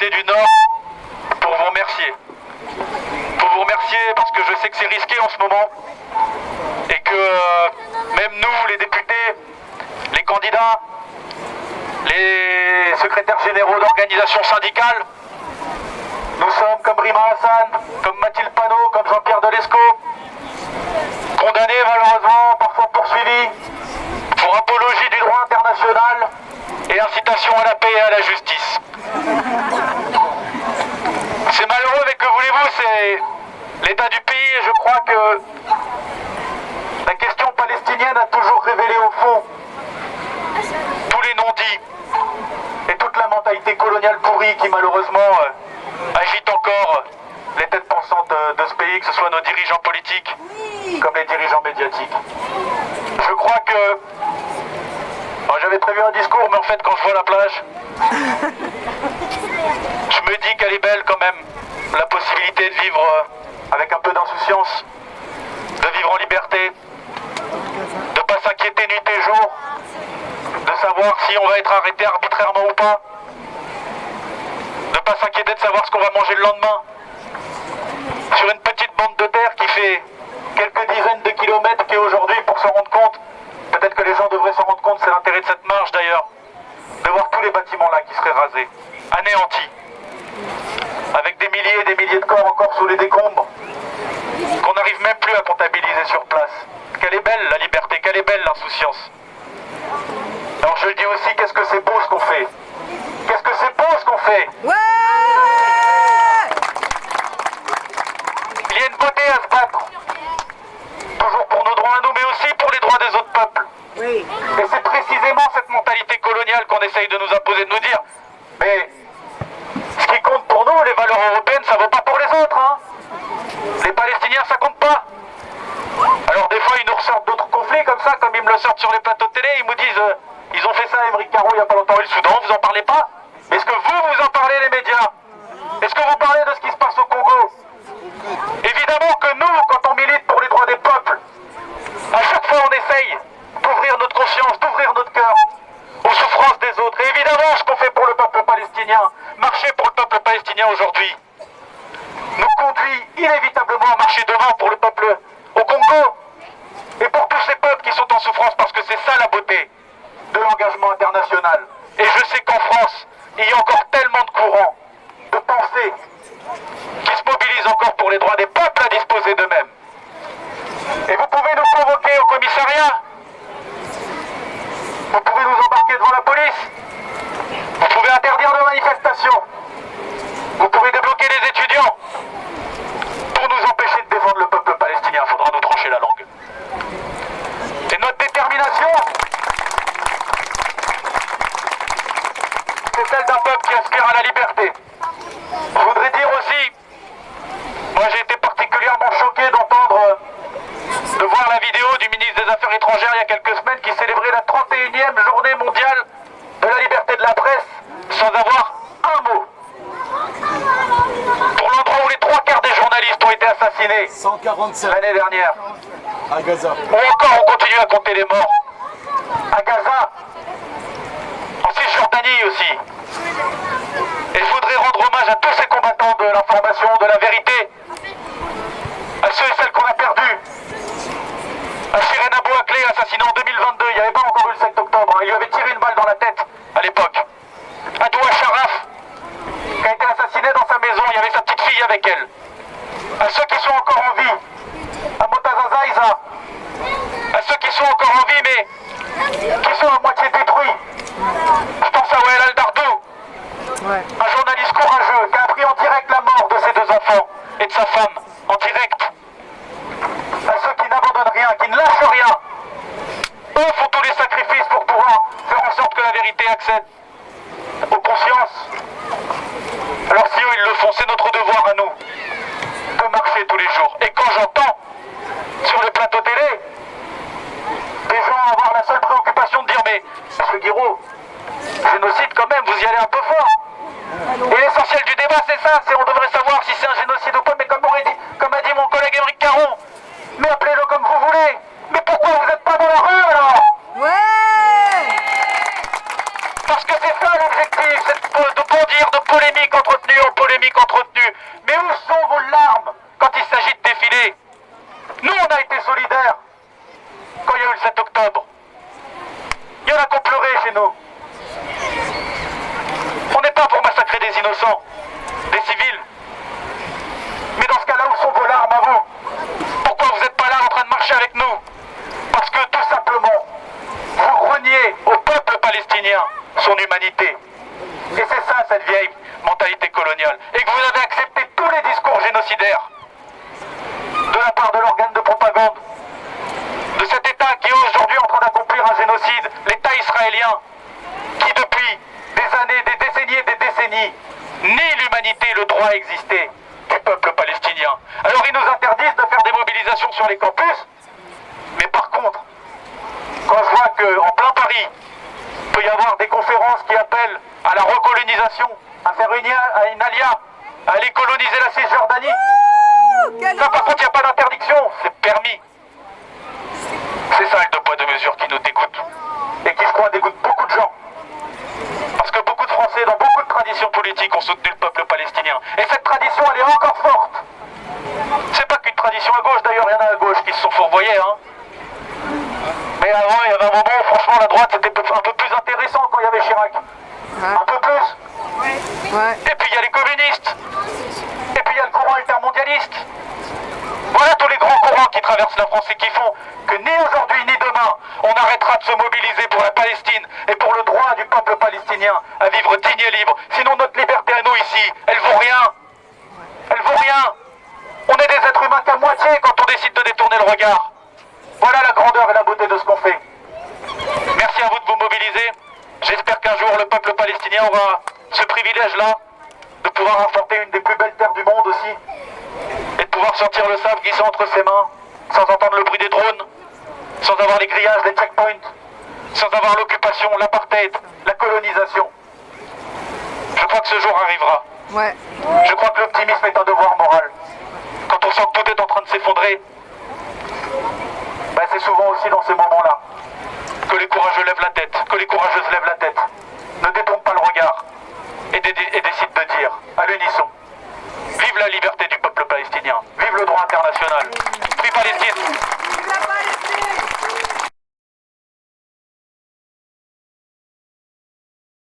députés du Nord pour vous remercier. Pour vous remercier parce que je sais que c'est risqué en ce moment et que même nous, les députés, les candidats, les secrétaires généraux d'organisations syndicales, nous sommes comme Rima Hassan, comme Mathilde Panot, comme Jean-Pierre Delescaux, condamnés malheureusement, parfois poursuivis, pour apologie du droit international et incitation à la paix et à la justice. C'est malheureux, mais que voulez-vous, c'est l'état du pays et je crois que la question palestinienne a toujours révélé au fond tous les non-dits et toute la mentalité coloniale pourrie qui malheureusement agite encore les têtes pensantes de ce pays, que ce soit nos dirigeants politiques comme les dirigeants médiatiques. Je crois que... j'avais prévu un discours, mais en fait quand je vois la plage, je me dis qu'elle est belle quand même, la possibilité de vivre avec un peu d'insouciance, de vivre en liberté, de ne pas s'inquiéter nuit et jour, de savoir si on va être arrêté arbitrairement ou pas, de ne pas s'inquiéter de savoir ce qu'on va manger le lendemain, sur une petite bande de terre qui fait quelques dizaines de kilomètres, qui aujourd'hui, pour se rendre compte, peut-être que les gens devraient s'en rendre compte, c'est l'intérêt de cette marche d'ailleurs, de voir tous les bâtiments là qui seraient rasés, anéantis, avec des milliers et des milliers de corps encore sous les décombres, qu'on n'arrive même plus à comptabiliser sur place. Quelle est belle la liberté, quelle est belle l'insouciance. Alors je le dis aussi, qu'est-ce que c'est beau ce qu'on fait. Qu'est-ce que c'est beau ce qu'on fait. Ouais! Il y a une beauté à se battre. Toujours pour nos droits à nous, mais aussi pour les droits des autres peuples. Oui. Et c'est précisément cette mentalité coloniale qu'on essaye de nous imposer, de nous dire, mais ce qui compte pour nous, les valeurs européennes, ça vaut pas pour les autres, hein. Les Palestiniens, ça compte pas. Alors des fois, ils nous ressortent d'autres conflits comme ça, comme ils me le sortent sur les plateaux de télé, ils nous disent, ils ont fait ça à Émeric Caron il y a pas longtemps, et le Soudan, vous en parlez pas? Est-ce que vous en parlez, les médias? Est-ce que vous parlez de ce qui se passe au Congo? Évidemment que nous, quand on milite pour les droits des peuples, à chaque fois on essaye d'ouvrir notre conscience, d'ouvrir notre cœur aux souffrances des autres. Et évidemment, ce qu'on fait pour le peuple palestinien, marcher pour le peuple palestinien aujourd'hui, nous conduit inévitablement à marcher devant pour le peuple au Congo et pour tous ces peuples qui sont en souffrance, parce que c'est ça la beauté de l'engagement international. Et je sais qu'en France, il y a encore tellement de courants de pensée qui se mobilisent encore pour les droits des peuples à disposer d'eux-mêmes. Et vous pouvez nous convoquer au commissariat, vous pouvez nous embarquer devant la police, vous pouvez interdire nos manifestations, vous pouvez débloquer les étudiants. Pour nous empêcher de défendre le peuple palestinien, il faudra nous trancher la langue. Et notre détermination, c'est celle d'un peuple qui aspire à la liberté. Je voudrais dire aussi, moi j'ai été particulièrement choqué d'entendre, de voir la vidéo du ministre des Affaires étrangères il y a quelques semaines qui célébrait la 31e journée mondiale de la liberté de la presse sans avoir un mot. Pour l'endroit où les 3/4 des journalistes ont été assassinés 147 l'année dernière. à Gaza. Ou encore on continue à compter les morts. À Gaza, en Cisjordanie aussi. Et je voudrais rendre hommage à tous ces combattants de l'information, de la vérité, à ceux et celles qu'on a perdus. À Shirin Abu Akleh, assassiné en 2022, il n'y avait pas encore eu le 7 octobre, il lui avait tiré une balle dans la tête à l'époque. À Doua Sharaf, qui a été assassiné dans sa maison, il y avait sa petite fille avec elle. À ceux qui sont encore en vie, à Motaza Zaïza, à ceux qui sont encore en vie mais qui sont à moitié détruits. Je pense à Wael Al-Dardou, un journaliste courageux qui a appris en direct la mort de ses 2 enfants et de sa femme, en direct. À ceux qui n'abandonnent rien, qui ne lâchent rien. Eux font tous les sacrifices pour pouvoir faire en sorte que la vérité accède aux consciences. Alors si eux ils le font, c'est notre devoir à nous de marcher tous les jours. Et quand j'entends sur les plateaux télé des gens avoir la seule préoccupation de dire mais M. Guiraud, génocide quand même, vous y allez un peu fort. Et l'essentiel du débat c'est ça, c'est on devrait savoir si c'est un génocide ou pas, mais comme a dit mon collègue Émeric Caron, mais appelez-le comme vous voulez. Mais pourquoi vous n'êtes pas dans la rue alors? Ouais! Parce que c'est ça l'objectif, c'est de bondir de polémique entre colonisation sur les campus. Mais par contre, quand je vois qu'en plein Paris, il peut y avoir des conférences qui appellent à la recolonisation, à faire une alia, à aller coloniser la Cisjordanie, ça par contre il n'y a pas d'interdiction, c'est permis. C'est ça le deux poids deux mesures qui nous dégoûte. Et qui je crois dégoûte beaucoup de gens. Parce que beaucoup de Français dans beaucoup de traditions politiques ont soutenu le peuple palestinien. Et cette tradition elle est encore forte. C'est pas qu'une tradition à gauche, d'ailleurs il y en a à gauche qui se sont fourvoyés. Hein. Mais avant il y avait un moment où franchement la droite c'était un peu plus intéressant quand il y avait Chirac. Un peu plus. Et puis il y a les communistes. Et puis il y a le courant altermondialiste. Voilà tous les grands courants qui traversent la France et qui font que ni aujourd'hui ni demain, on arrêtera de se mobiliser pour la Palestine et pour le droit du peuple palestinien à vivre digne et libre. Sinon notre liberté à nous ici, elle vaut rien. Elle vaut rien. On est des êtres humains qu'à moitié quand on décide de détourner le regard. Voilà la grandeur et la beauté de ce qu'on fait. Merci à vous de vous mobiliser. J'espère qu'un jour le peuple palestinien aura ce privilège-là de pouvoir affronter une des plus belles terres du monde aussi. Et de pouvoir sentir le sable glisser entre ses mains, sans entendre le bruit des drones, sans avoir les grillages, les checkpoints, sans avoir l'occupation, l'apartheid, la colonisation. Je crois que ce jour arrivera. Ouais. Je crois que l'optimisme est un devoir moral. Quand on sent que tout est en train de s'effondrer, ben c'est souvent aussi dans ces moments-là que les courageux lèvent la tête, que les courageuses lèvent la tête, ne détournent pas le regard et décident de dire à l'unisson: vive la liberté du peuple palestinien, vive le droit international, vive Palestine.